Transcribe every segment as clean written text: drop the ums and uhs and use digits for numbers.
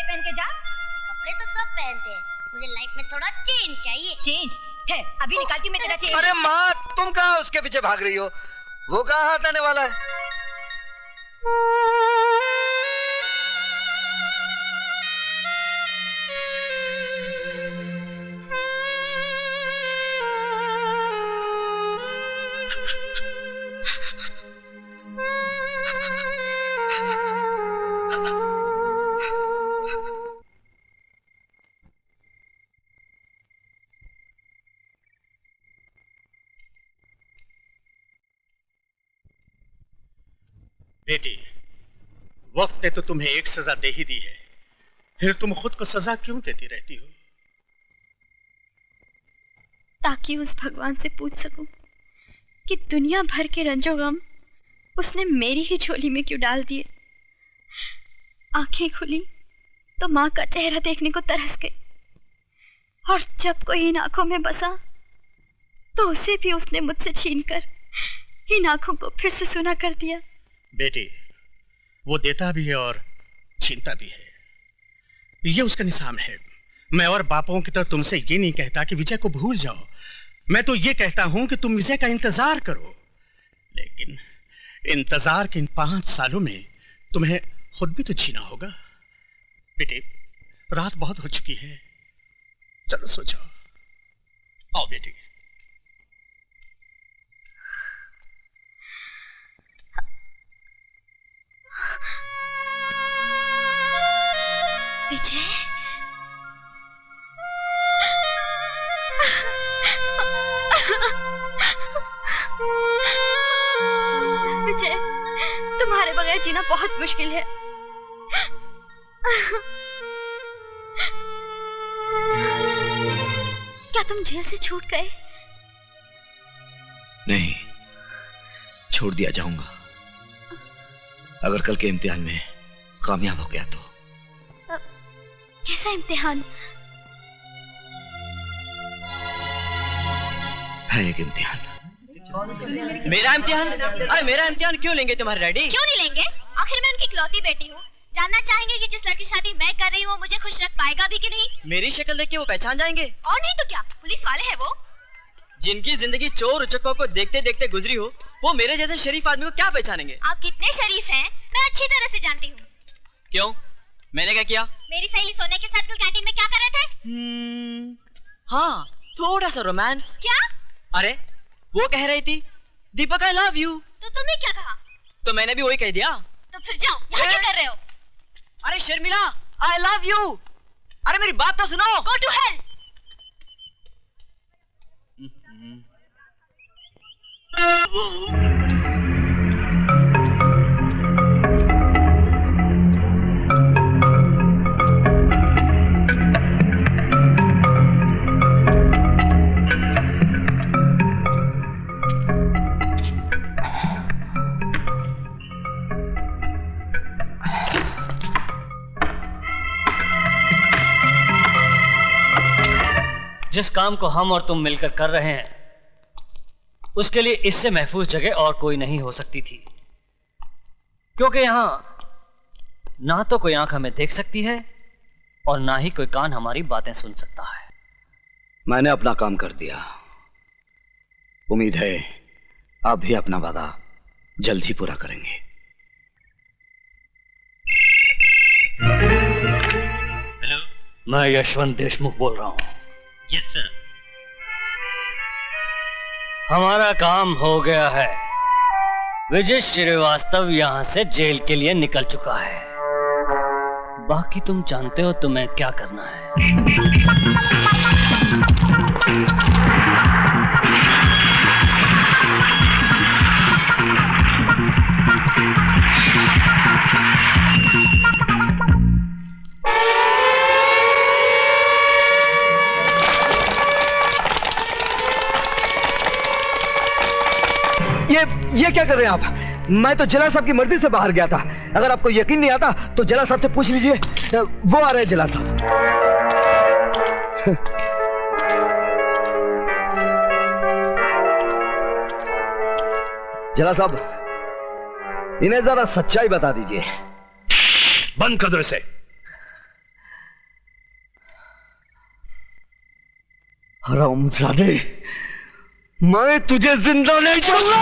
पहन के जा। कपड़े तो सब पहनते हैं, मुझे लाइफ में थोड़ा चेंज चाहिए। चेंज है, अभी निकालती हूँ मैं तेरा चेंज। अरे माँ, तुम कहाँ उसके पीछे भाग रही हो? वो कहाँ हाथ आने वाला है? बेटी, वक्त ने तो तुम्हें एक सजा दे ही दी है, फिर तुम खुद को सजा क्यों देती रहती हो? ताकि उस भगवान से पूछ सकूं कि दुनिया भर के रंजो गम उसने मेरी ही झोली में क्यों डाल दिए। आंखें खुली तो माँ का चेहरा देखने को तरस गई, और जब कोई इन आंखों में बसा तो उसे भी उसने मुझसे छीनकर इन आंखों को फिर से सुना कर दिया। बेटी, वो देता भी है और छीनता भी है, ये उसका निशान है। मैं और बापों की तरह तुमसे ये नहीं कहता कि विजय को भूल जाओ, मैं तो ये कहता हूं कि तुम विजय का इंतजार करो। लेकिन इंतजार के इन 5 सालों में तुम्हें खुद भी तो जीना होगा। बेटी, रात बहुत हो चुकी है, चलो सो जाओ। आओ बेटी। विजय, विजय, तुम्हारे बगैर जीना बहुत मुश्किल है। क्या तुम जेल से छूट गए? नहीं, छोड़ दिया जाऊंगा अगर कल के इम्तिहान में कामयाब हो गया तो। कैसा इम्तिहान? है एक इम्तिहान। मेरा इम्तिहान? अरे मेरा इम्तिहान क्यों लेंगे तुम्हारे डैडी? क्यों नहीं लेंगे? आखिर मैं उनकी इकलौती बेटी हूँ। जानना चाहेंगे कि जिस लड़की शादी मैं कर रही हूँ मुझे खुश रख पाएगा भी कि नहीं? मेरी शक्ल देख के वो पहचान जाएंगे। और नहीं तो क्या, पुलिस वाले हैं वो। जिनकी जिंदगी चोर उचक्कों को देखते देखते गुजरी हो, वो मेरे जैसे शरीफ आदमी को क्या पहचानेंगे? आप कितने शरीफ हैं मैं अच्छी तरह से जानती हूँ। क्यों, मैंने क्या किया? मेरी सहेली सोने के साथ कल कैंटीन में क्या कर रहे थे? हाँ, थोड़ा सा रोमांस। क्या? अरे वो कह रही थी दीपक आई लव यू। तो तुमने क्या कहा? तो मैंने भी वही कह दिया। तो फिर जाओ, यहाँ क्या कर रहे हो? अरे शर्मिला, आई लव यू। अरे मेरी बात तो सुनो। Go to hell। जिस काम को हम और तुम मिलकर कर रहे हैं उसके लिए इससे महफूज जगह और कोई नहीं हो सकती थी, क्योंकि यहां ना तो कोई आंख हमें देख सकती है और ना ही कोई कान हमारी बातें सुन सकता है। मैंने अपना काम कर दिया, उम्मीद है आप भी अपना वादा जल्द ही पूरा करेंगे। हेलो, मैं यशवंत देशमुख बोल रहा हूं। Yes sir. हमारा काम हो गया है। विजय श्रीवास्तव यहां से जेल के लिए निकल चुका है। बाकी तुम जानते हो तुम्हें क्या करना है। ये क्या कर रहे हैं आप? मैं तो जला साहब की मर्जी से बाहर गया था। अगर आपको यकीन नहीं आता तो जला साहब से पूछ लीजिए, वो आ रहे हैं जला साहब। जला साहब, इन्हें जरा सच्चाई बता दीजिए। बंद कर दो इसे। हरामजादे, मैं तुझे जिंदा नहीं छोड़ूंगा।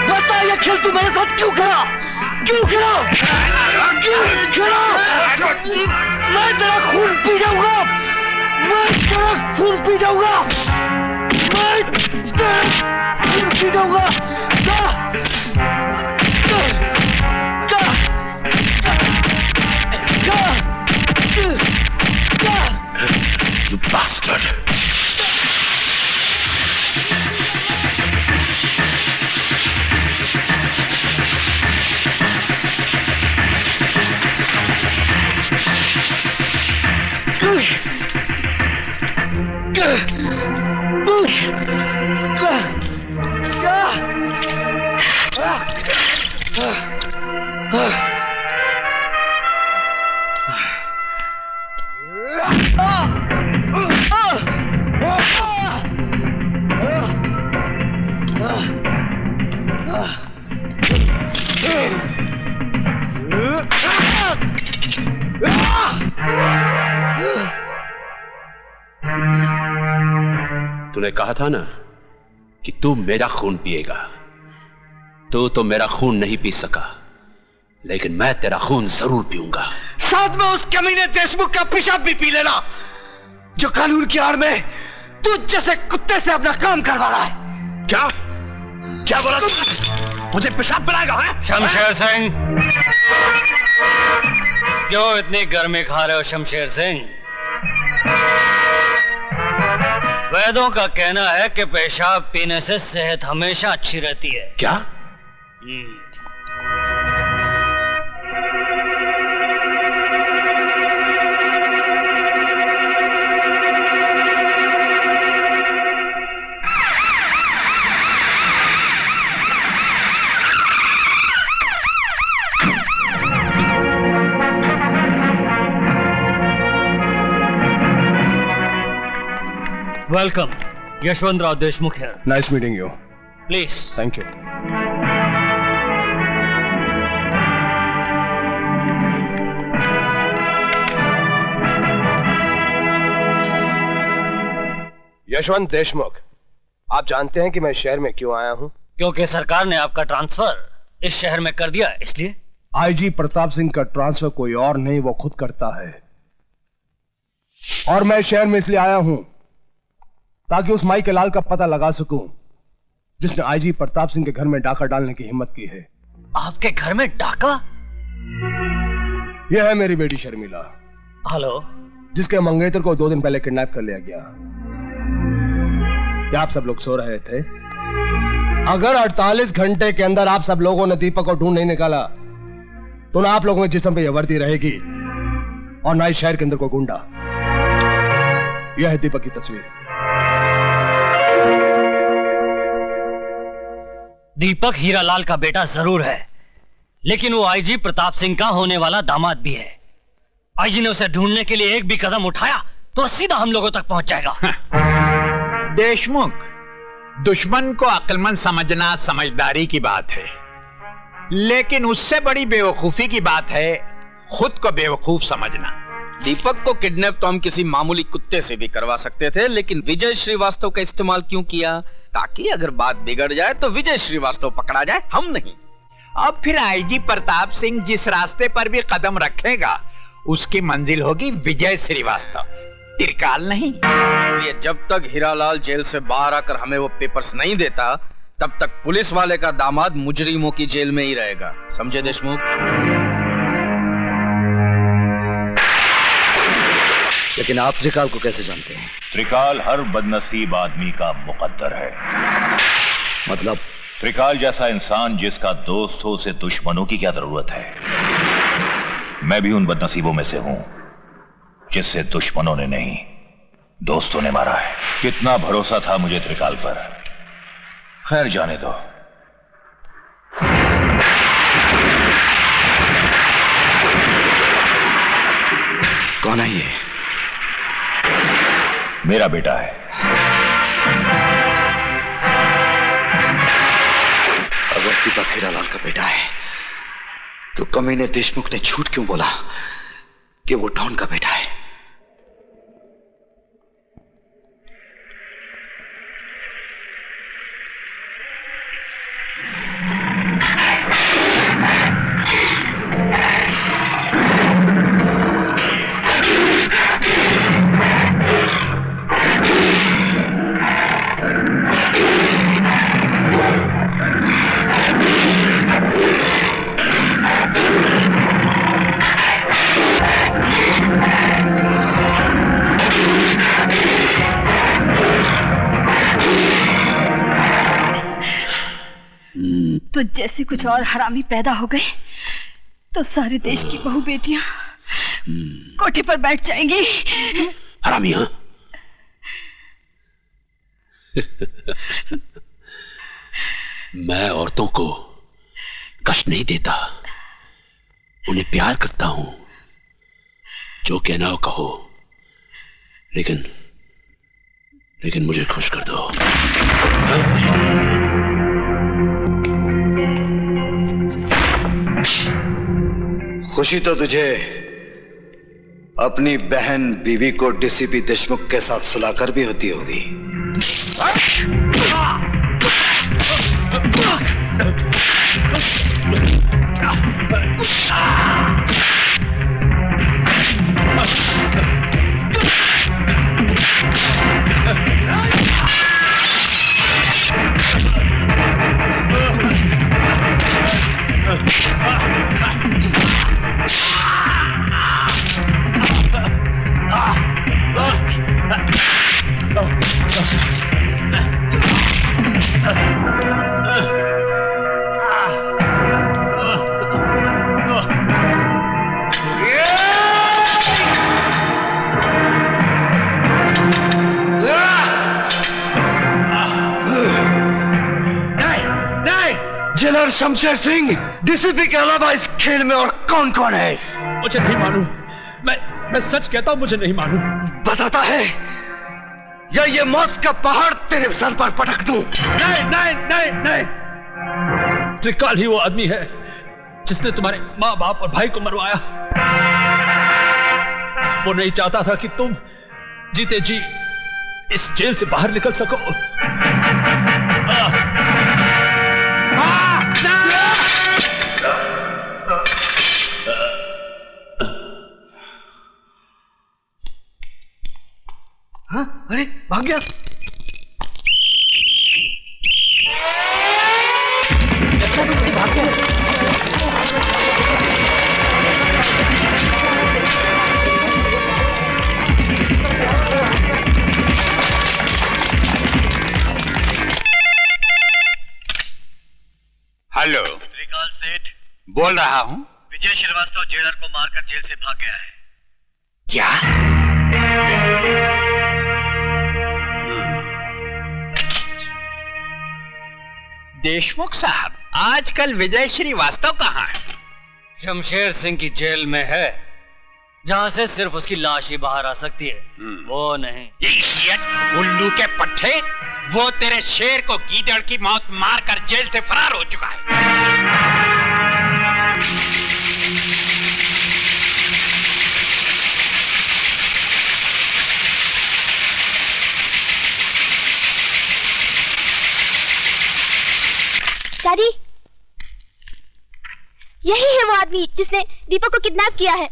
बता ये खेल तू मेरे साथ क्यों खेला? क्यों खेला? क्यों खेला? मैं तेरा खून पी जाऊंगा। मैं तेरा खून पी जाऊंगा। मैं तेरा खून पी जाऊंगा। You bastard! तूने कहा था ना कि तू मेरा खून पिएगा। तू तो मेरा खून नहीं पी सका, लेकिन मैं तेरा खून जरूर पीऊंगा। साथ में उस कमीने देशमुख का पेशाब भी पी लेना, जो कानून की आड़ में तू जैसे कुत्ते से अपना काम करवा रहा है। क्या क्या बोला? मुझे पेशाब पिलाएगा? है शमशेर सिंह, क्यों इतनी गर्मी खा रहे हो शमशेर सिंह? वैद्यों का कहना है कि पेशाब पीने से सेहत हमेशा अच्छी रहती है। क्या? वेलकम, यशवंतराव देशमुख है। Nice meeting you. Please. Thank you. Yashwant Deshmukh, आप जानते हैं कि मैं शहर में क्यों आया हूं? क्योंकि सरकार ने आपका ट्रांसफर इस शहर में कर दिया, इसलिए। आईजी प्रताप सिंह का ट्रांसफर कोई और नहीं, वो खुद करता है। और मैं शहर में इसलिए आया हूं ताकि उस माई के लाल का पता लगा सकूं जिसने आईजी प्रताप सिंह के घर में डाका डालने की हिम्मत की है। आपके घर में डाका? यह है मेरी बेटी शर्मिला। हेलो। जिसके मंगेतर को 2 दिन पहले किडनैप कर लिया गया। क्या आप सब लोग सो रहे थे? अगर 48 घंटे के अंदर आप सब लोगों ने दीपक को ढूंढ नहीं निकाला तो ना आप लोगों के जिस्म पे यह वर्दी रहेगी और ना ही शहर के अंदर कोई गुंडा। यह है दीपक की तस्वीर। दीपक हीरालाल का बेटा जरूर है, लेकिन वो आईजी प्रताप सिंह का होने वाला दामाद भी है। आईजी ने उसे ढूंढने के लिए एक भी कदम उठाया तो सीधा हम लोगों तक पहुंच जाएगा। देशमुख, दुश्मन को अक्लमंद समझना समझदारी की बात है, लेकिन उससे बड़ी बेवकूफी की बात है खुद को बेवकूफ समझना। दीपक को किडनैप तो हम किसी मामूली कुत्ते से भी करवा सकते थे, लेकिन विजय श्रीवास्तव का इस्तेमाल क्यों किया? ताकि अगर बात बिगड़ जाए तो विजय श्रीवास्तव पकड़ा जाए, हम नहीं। अब फिर आईजी प्रताप सिंह जिस रास्ते पर भी कदम रखेगा उसकी मंजिल होगी विजय श्रीवास्तव, त्रिकाल नहीं। इसलिए जब तक हीरालाल जेल से बाहर आकर हमें वो पेपर्स नहीं देता तब तक पुलिस वाले का दामाद मुजरिमों की जेल में ही रहेगा। समझे देशमुख? लेकिन आप त्रिकाल को कैसे जानते हैं? त्रिकाल हर बदनसीब आदमी का मुकद्दर है। मतलब? त्रिकाल जैसा इंसान जिसका दोस्त हो उसे दुश्मनों की क्या जरूरत है? मैं भी उन बदनसीबों में से हूं जिससे दुश्मनों ने नहीं दोस्तों ने मारा है। कितना भरोसा था मुझे त्रिकाल पर। खैर जाने दो। कौन है ये? मेरा बेटा है। अगर दीपक हीरालाल का बेटा है तो कमीने देशमुख ने झूठ क्यों बोला कि वो डॉन का बेटा है? तो जैसे कुछ और हरामी पैदा हो गए तो सारे देश की बहू बेटियां कोठे पर बैठ जाएंगी। हरामी? हाँ, मैं औरतों को कष्ट नहीं देता, उन्हें प्यार करता हूं। जो कहना हो कहो, लेकिन मुझे खुश कर दो। खुशी तो तुझे अपनी बहन बीवी को डीसीपी देशमुख के साथ सुलाकर भी होती होगी। जेलर शमशेर सिंह, डीसीपी के अलावा इस खेल में और कौन कौन है? मुझे नहीं मालूम। मैं सच कहता हूं, मुझे नहीं मालूम। बताता है या ये मौत का पहाड़ तेरे सर पर पटक दूं? नहीं। त्रिकाल ही वो आदमी है जिसने तुम्हारे माँ बाप और भाई को मरवाया। वो नहीं चाहता था कि तुम जीते जी इस जेल से बाहर निकल सको। हाँ? अरे भाग गया। भाग गया। हेलो, त्रिकाल सेठ बोल रहा हूं। विजय श्रीवास्तव जेलर को मारकर जेल से भाग गया है। क्या? देशमुख साहब, आजकल विजय श्रीवास्तव कहाँ है? शमशेर सिंह की जेल में है, जहां से सिर्फ उसकी लाश ही बाहर आ सकती है। वो नहीं। उल्लू के पट्टे, वो तेरे शेर को गीदड़ की मौत मारकर जेल से फरार हो चुका है। डैडी, यही है वो आदमी जिसने दीपक को किडनैप किया है।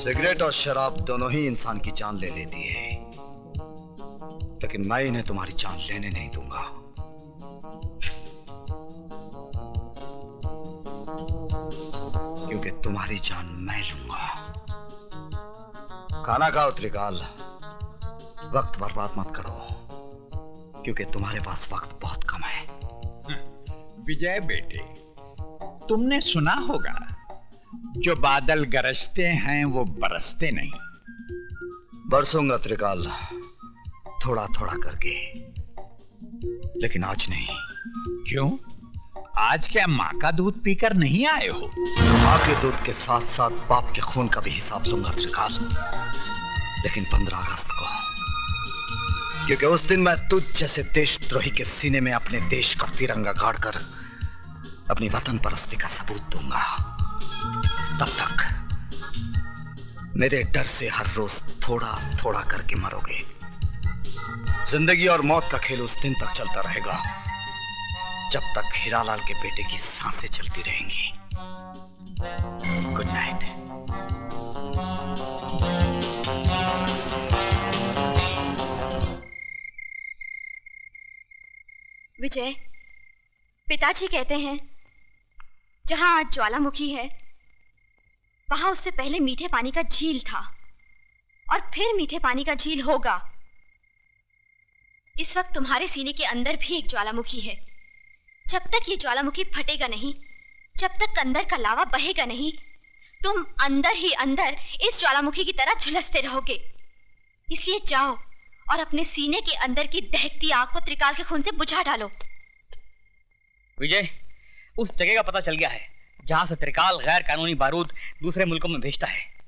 सिगरेट और शराब दोनों ही इंसान की जान ले लेती है, लेकिन मैं इन्हें तुम्हारी जान लेने नहीं दूंगा। कि तुम्हारी जान मैं लूंगा। खाना खाओ त्रिकाल, वक्त बर्बाद मत करो, क्योंकि तुम्हारे पास वक्त बहुत कम है। विजय बेटे, तुमने सुना होगा, जो बादल गरजते हैं वो बरसते नहीं। बरसूंगा त्रिकाल, थोड़ा थोड़ा करके, लेकिन आज नहीं। क्यों? आज क्या माँ का दूध पीकर नहीं आए हो? माँ के दूध के साथ साथ बाप के खून का भी हिसाब लूंगा त्रिकाल, लेकिन 15 अगस्त को, क्योंकि उस दिन मैं तुझ जैसे देशद्रोही के सीने में अपने देश का तिरंगा गाड़कर अपनी वतन परस्ती का सबूत दूंगा। तब तक मेरे डर से हर रोज थोड़ा थोड़ा करके मरोगे। जिंदगी और मौत का खेल उस दिन तक चलता रहेगा जब तक हीरालाल के बेटे की सांसें चलती रहेंगी। Good night. विजय, पिताजी कहते हैं जहां आज ज्वालामुखी है वहां उससे पहले मीठे पानी का झील था और फिर मीठे पानी का झील होगा। इस वक्त तुम्हारे सीने के अंदर भी एक ज्वालामुखी है। जब तक ये ज्वालामुखी फटेगा नहीं, जब तक अंदर का लावा बहेगा नहीं, तुम अंदर ही अंदर इस ज्वालामुखी की तरह झुलसते रहोगे। इसलिए जाओ और अपने सीने के अंदर की दहकती आग को त्रिकाल के खून से बुझा डालो। विजय, उस जगह का पता चल गया है जहां से त्रिकाल गैर कानूनी बारूद दूसरे मुल्कों में भेजता है।